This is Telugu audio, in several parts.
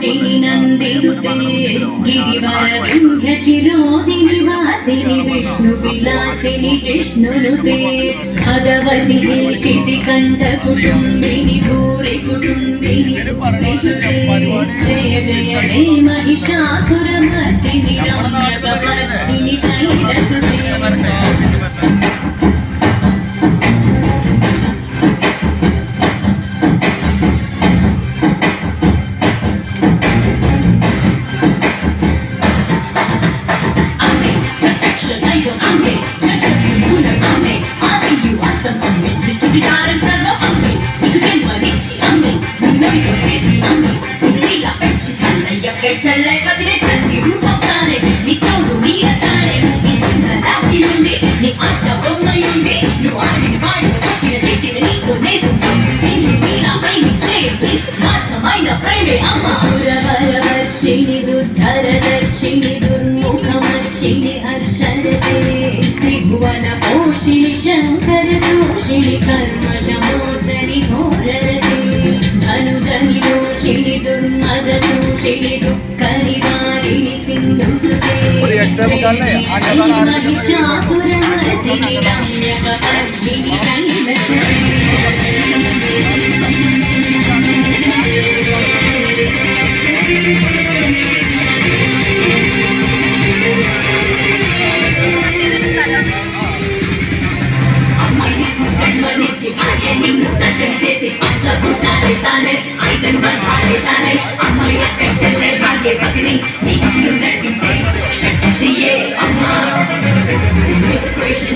रूपिणि नन्दिनुते गिरिवरविन्ध्य शिरोदिनि वासिनि विष्णुविलासिनि जिष्णुनुते भगवति शितिकण्ठ कुटुम्बिनि भूरि कुटुम्बिनि जय जय हे महिषासुरमर्दिनि रम्यकपर्दिनि शैलसुते చల్లై కదిలే ప్రతి రూపంతానే నీ తోడు నీడతానే నీ చిన్నదాకి నుండి నీ ఆట బొమ్మయుండి నువ్వు ఆడిన వాడిన పుట్టిన తిట్టిన నీతో నేను నీలాపై స్వార్థమైన ప్రేమే అమ్మ పురవరవర్షిణి దుర్ధరదర్శిని దుర్ముఖమర్షిణి హర్షరతే త్రిభువన పోషిణి శంకర దోషిణి కల్మషమోచని ఘోరరతే ధనుజని దోషిణి దుర్మద దోషిణి దుఃఖనివారిణి సింధుసుతే महिषासुरमर्दिनि रम्यकपर्दिनि शैलसुते జన్మనిచ్చి భార్య నిన్ను దగ్గర చేసి పంచభూతాలే తానే ఐదను బంధాలే తానే అమ్మాయి అక్క చెల్లె భార్య పగిని నీకు నడిపించే శక్తియే అమ్మా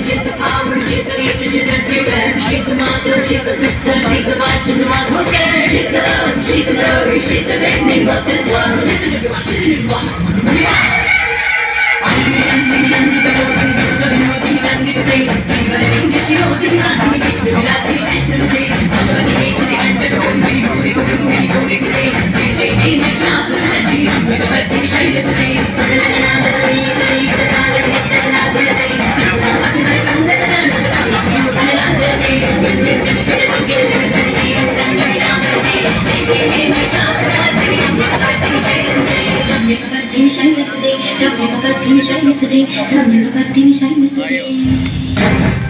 She's a power, she's an nature, she's everywhere. She's a mother, she's a sister, she's a wife, she's a one who cares. She's a love, she's a glory, she's the making of this world. Listen everyone, she's in one. Ramya Kapartini Shailasade